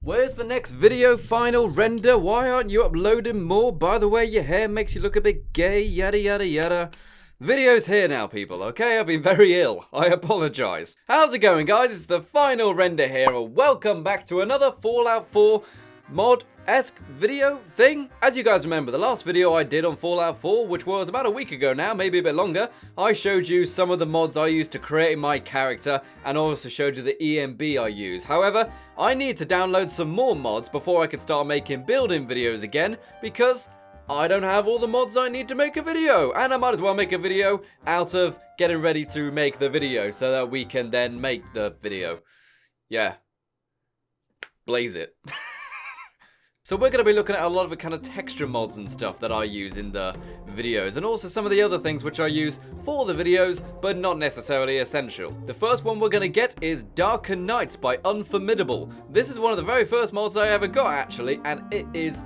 Where's the next video final render? Why aren't you uploading more? By the way, your hair makes you look a bit gay, yada yada yada. Video's here now, people, okay? I've been very ill. I apologise. How's it going, guys? It's the final render here, and welcome back to another Fallout 4 mod-esque video thing. As you guys remember, the last video I did on Fallout 4, which was about a week ago now, maybe a bit longer, I showed you some of the mods I used to create my character, and also showed you the EMB I use. However, I need to download some more mods before I can start making building videos again, because I don't have all the mods I need to make a video, and I might as well make a video out of getting ready to make the video so that we can then make the video. Yeah. Blaze it. So we're going to be looking at a lot of the kind of texture mods and stuff that I use in the videos, and also some of the other things which I use for the videos, but not necessarily essential. The first one we're going to get is Darkened Nights by Unforbidable. This is one of the very first mods I ever got, actually, and it is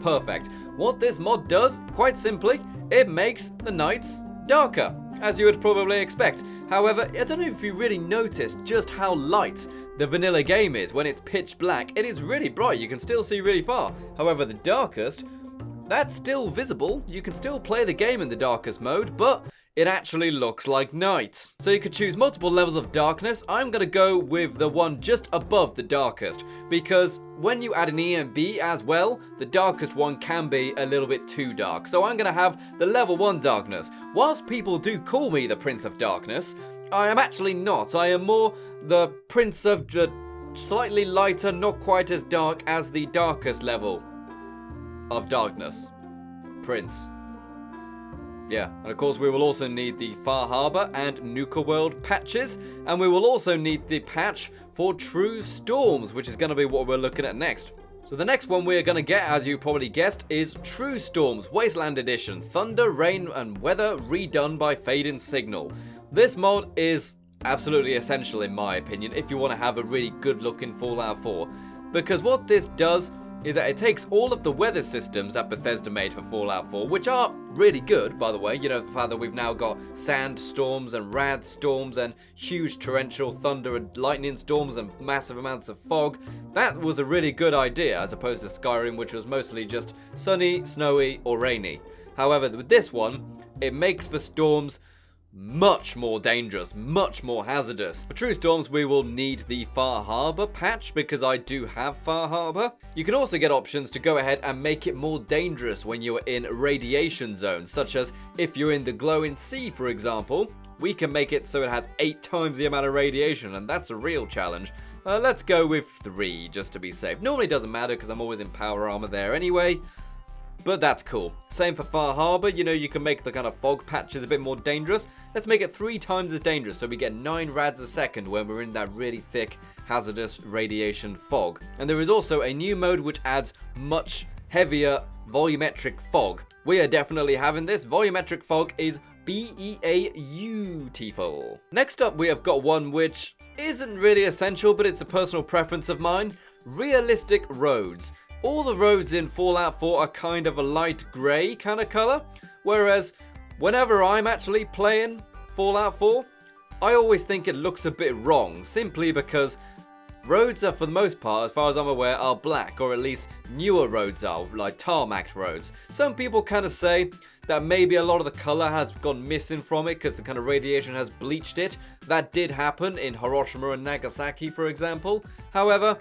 perfect. What this mod does, quite simply, it makes the nights darker, as you would probably expect. However, I don't know if you really noticed just how light the vanilla game is. When it's pitch black, it is really bright. You can still see really far. However, the darkest, that's still visible. You can still play the game in the darkest mode, but it actually looks like night. So you could choose multiple levels of darkness. I'm going to go with the one just above the darkest, because when you add an EMB as well, the darkest one can be a little bit too dark. So I'm going to have the level 1 darkness. Whilst people do call me the Prince of Darkness, I am actually not. I am more the Prince of the slightly lighter, not quite as dark as the darkest level of darkness. Prince. Yeah, and of course we will also need the Far Harbor and Nuka World patches, and we will also need the patch for True Storms, which is going to be what we're looking at next. So the next one we're going to get, as you probably guessed, is True Storms Wasteland Edition, Thunder, Rain and Weather redone by fadingsignal. This mod is absolutely essential in my opinion if you want to have a really good looking Fallout 4, because what this does is that it takes all of the weather systems that Bethesda made for Fallout 4, which are really good, by the way. You know, the fact that we've now got sand storms and rad storms and huge torrential thunder and lightning storms and massive amounts of fog. That was a really good idea, as opposed to Skyrim, which was mostly just sunny, snowy, or rainy. However, with this one, it makes the storms much more dangerous, much more hazardous. For True Storms, we will need the Far Harbor patch, because I do have Far Harbor. You can also get options to go ahead and make it more dangerous when you are in radiation zones, such as if you're in the glowing sea, for example. We can make it so it has 8 times the amount of radiation, and that's a real challenge. Let's go with 3, just to be safe. Normally it doesn't matter, because I'm always in power armor there anyway. But that's cool. Same for Far Harbor, you know, you can make the kind of fog patches a bit more dangerous. Let's make it 3 times as dangerous, so we get 9 rads a second when we're in that really thick, hazardous radiation fog. And there is also a new mode which adds much heavier volumetric fog. We are definitely having this. Volumetric fog is beautiful. Next up, we have got one which isn't really essential, but it's a personal preference of mine. Realistic roads. All the roads in Fallout 4 are kind of a light grey kind of colour, whereas whenever I'm actually playing Fallout 4, I always think it looks a bit wrong, simply because roads are, for the most part, as far as I'm aware, are black, or at least newer roads are, like tarmac roads. Some people kind of say that maybe a lot of the colour has gone missing from it because the kind of radiation has bleached it. That did happen in Hiroshima and Nagasaki, for example. However,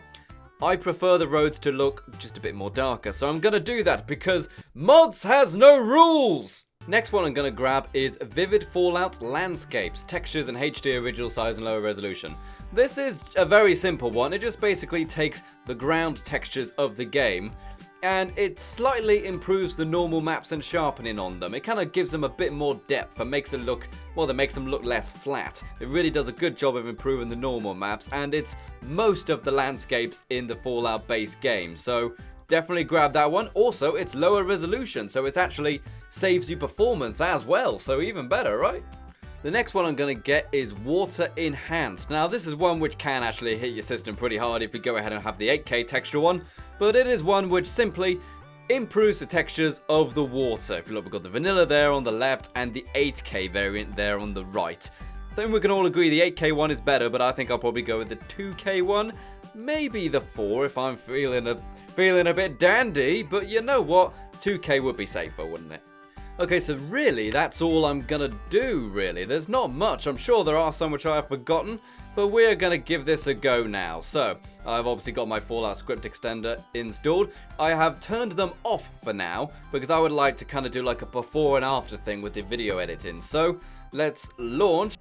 I prefer the roads to look just a bit more darker, so I'm gonna do that because mods has no rules! Next one I'm gonna grab is Vivid Fallout Landscapes, Textures in HD original size and lower resolution. This is a very simple one. It just basically takes the ground textures of the game and it slightly improves the normal maps and sharpening on them. It kind of gives them a bit more depth and makes it look, well, that makes them look less flat. It really does a good job of improving the normal maps, and it's most of the landscapes in the Fallout base game, so definitely grab that one. Also, it's lower resolution, so it actually saves you performance as well, so even better, right? The next one I'm going to get is Water Enhanced. Now, this is one which can actually hit your system pretty hard if you go ahead and have the 8K texture one, but it is one which simply improves the textures of the water. If you look, we've got the vanilla there on the left and the 8K variant there on the right. I think we can all agree the 8K one is better, but I think I'll probably go with the 2K one. maybe the 4 if I'm feeling a bit dandy, but you know what? 2K would be safer, wouldn't it? Okay, so really, that's all I'm gonna do, really. There's not much. I'm sure there are some which I have forgotten, but we're gonna give this a go now. So, I've obviously got my Fallout script extender installed. I have turned them off for now, because I would like to kind of do like a before and after thing with the video editing. So, let's launch.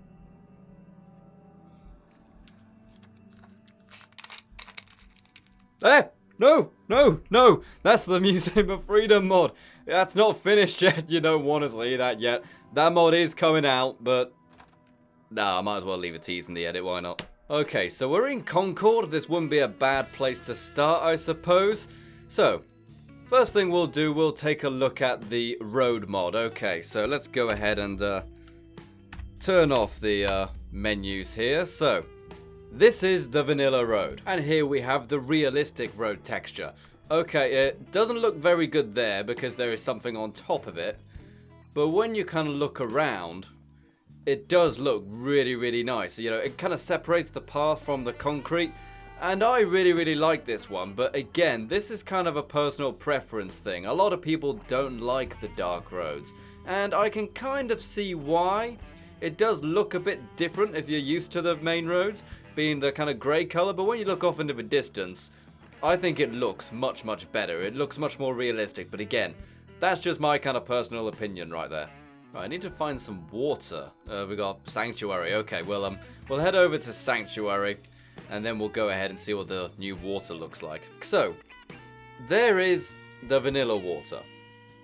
No, that's the Museum of Freedom mod. That's not finished yet. You don't want to see that yet. That mod is coming out, but nah, I might as well leave a tease in the edit, why not? Okay, so we're in Concord. This wouldn't be a bad place to start, I suppose. So, first thing we'll do, we'll take a look at the road mod. Okay, so let's go ahead and turn off the menus here. So, this is the vanilla road, and here we have the realistic road texture. Okay, it doesn't look very good there because there is something on top of it, but when you kind of look around, it does look really, really nice. You know, it kind of separates the path from the concrete, and I really, really like this one, but again, this is kind of a personal preference thing. A lot of people don't like the dark roads, and I can kind of see why. It does look a bit different if you're used to the main roads being the kind of grey colour, but when you look off into the distance, I think it looks much, much better. It looks much more realistic, but again, that's just my kind of personal opinion right there. Right, I need to find some water. We got Sanctuary. Okay, well, we'll head over to Sanctuary, and then we'll go ahead and see what the new water looks like. So, there is the vanilla water,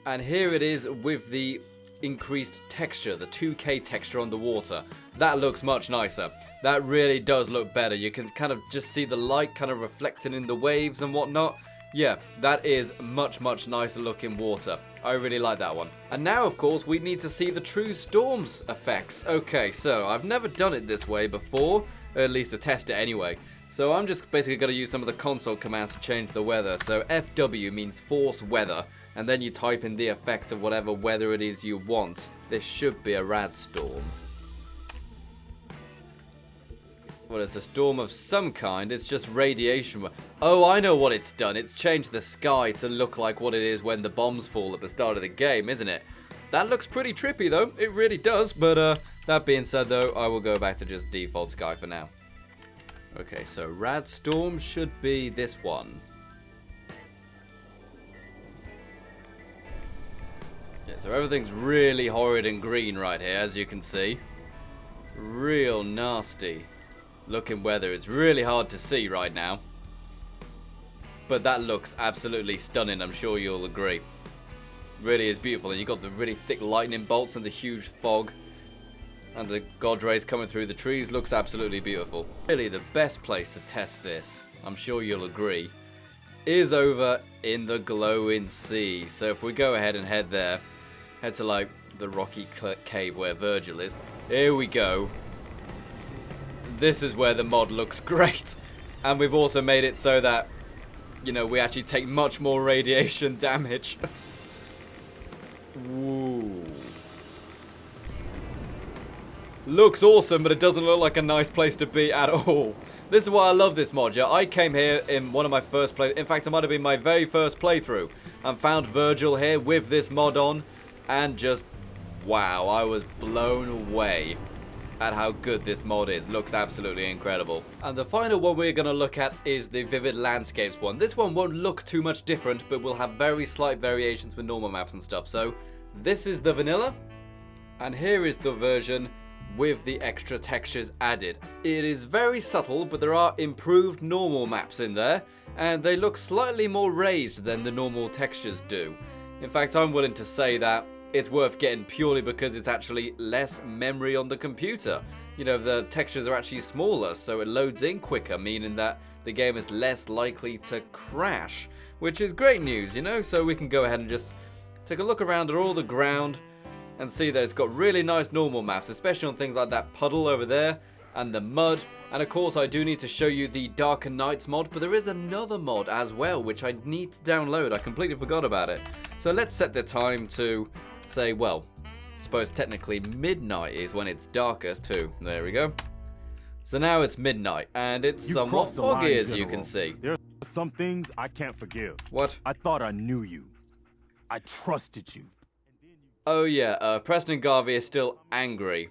and here it is with the increased texture, the 2K texture on the water. That looks much nicer. That really does look better. You can kind of just see the light kind of reflecting in the waves and whatnot. Yeah, that is much, much nicer looking water. I really like that one. And now, of course, we need to see the true storms effects. Okay, so I've never done it this way before, or at least to test it anyway. So I'm just basically going to use some of the console commands to change the weather. So FW means force weather, and then you type in the effect of whatever weather it is you want. This should be a Rad Storm. Well, it's a storm of some kind. It's just radiation. Oh, I know what it's done. It's changed the sky to look like what it is when the bombs fall at the start of the game, isn't it? That looks pretty trippy, though. It really does. But that being said, though, I will go back to just default sky for now. Okay, so Rad Storm should be this one. Yeah, so everything's really horrid and green right here, as you can see. Real nasty looking weather. It's really hard to see right now, but that looks absolutely stunning. I'm sure you'll agree. Really is beautiful, and you've got the really thick lightning bolts and the huge fog, and the god rays coming through the trees. Looks absolutely beautiful. Really, the best place to test this, I'm sure you'll agree, is over in the glowing sea. So if we go ahead and head there, head to like the rocky cave where Virgil is. Here we go. This is where the mod looks great, and we've also made it so that, you know, we actually take much more radiation damage. Ooh. Looks awesome, but it doesn't look like a nice place to be at all. This is why I love this mod, yeah. I came here in one of my first play. In fact, it might have been my very first playthrough, and found Virgil here with this mod on, and just, wow, I was blown away at how good this mod is. Looks absolutely incredible. And the final one we're going to look at is the Vivid Landscapes one. This one won't look too much different, but will have very slight variations with normal maps and stuff. So this is the vanilla, and here is the version with the extra textures added. It is very subtle, but there are improved normal maps in there, and they look slightly more raised than the normal textures do. In fact, I'm willing to say that it's worth getting purely because it's actually less memory on the computer. You know, the textures are actually smaller, so it loads in quicker, meaning that the game is less likely to crash, which is great news, you know? So we can go ahead and just take a look around at all the ground and see that it's got really nice normal maps, especially on things like that puddle over there and the mud. And of course, I do need to show you the Darkened Nights mod, but there is another mod as well, which I need to download. I completely forgot about it. So let's set the time to say, well, I suppose technically midnight is when it's darkest too. There we go. So now it's midnight, and it's somewhat foggy, as you can see. There are some things I can't forgive. What? I thought I knew you. I trusted you. Oh yeah, Preston Garvey is still angry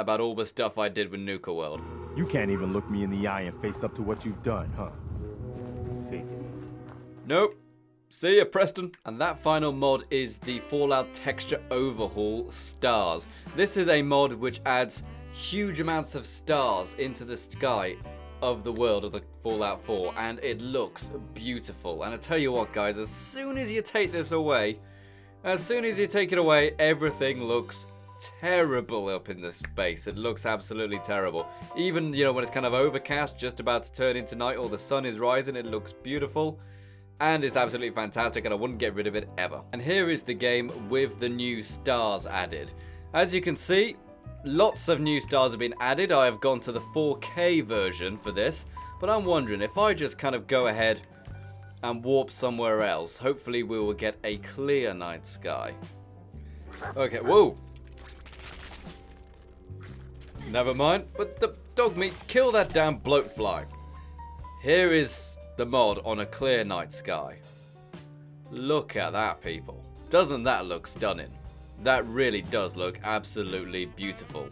about all the stuff I did with Nuka World. You can't even look me in the eye and face up to what you've done, huh? Figures. Nope. See ya, Preston. And that final mod is the Fallout Texture Overhaul Stars. This is a mod which adds huge amounts of stars into the sky of the world of the Fallout 4, and it looks beautiful. And I tell you what, guys, as soon as you take this away, everything looks terrible up in this space. It looks absolutely terrible. Even, you know, when it's kind of overcast, just about to turn into night, or the sun is rising, it looks beautiful. And it's absolutely fantastic, and I wouldn't get rid of it ever. And here is the game with the new stars added. As you can see, lots of new stars have been added. I have gone to the 4K version for this, but I'm wondering if I just kind of go ahead and warp somewhere else, hopefully we will get a clear night sky. Okay, whoa. Never mind, but the dog meat, kill that damn bloatfly. Here is the mod on a clear night sky. Look at that, people. Doesn't that look stunning? That really does look absolutely beautiful.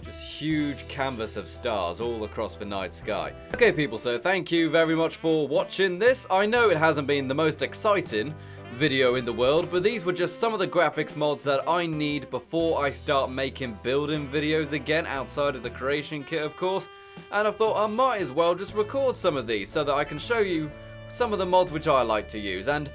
Just huge canvas of stars all across the night sky. Okay, people, so thank you very much for watching this. I know it hasn't been the most exciting video in the world, but these were just some of the graphics mods that I need before I start making building videos again, outside of the creation kit, of course. And I thought I might as well just record some of these so that I can show you some of the mods which I like to use. And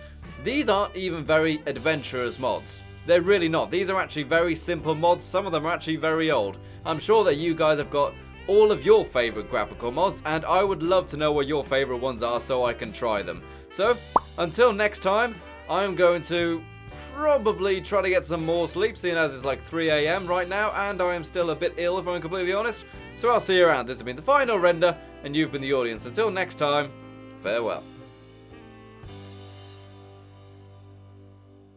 these aren't even very adventurous mods. They're really not. These are actually very simple mods. Some of them are actually very old. I'm sure that you guys have got all of your favorite graphical mods, and I would love to know what your favorite ones are so I can try them. So, until next time, I'm going to probably try to get some more sleep, seeing as it's like 3 AM right now, and I am still a bit ill if I'm completely honest. So I'll see you around. This has been the final render, and you've been the audience. Until next time, farewell.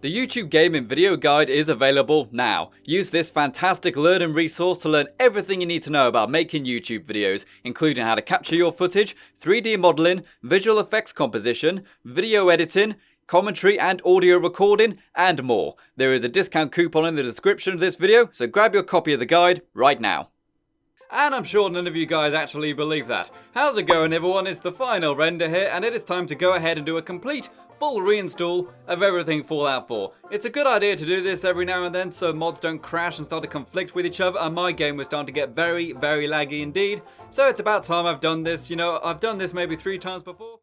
The YouTube Gaming Video Guide is available now. Use this fantastic learning resource to learn everything you need to know about making YouTube videos, including how to capture your footage, 3D modeling, visual effects composition, video editing, commentary and audio recording, and more. There is a discount coupon in the description of this video, so grab your copy of the guide right now. And I'm sure none of you guys actually believe that. How's it going, everyone? It's the final render here, and it is time to go ahead and do a complete full reinstall of everything Fallout 4. It's a good idea to do this every now and then so mods don't crash and start to conflict with each other, and my game was starting to get very, very laggy indeed. So it's about time I've done this. You know, I've done this maybe 3 times before.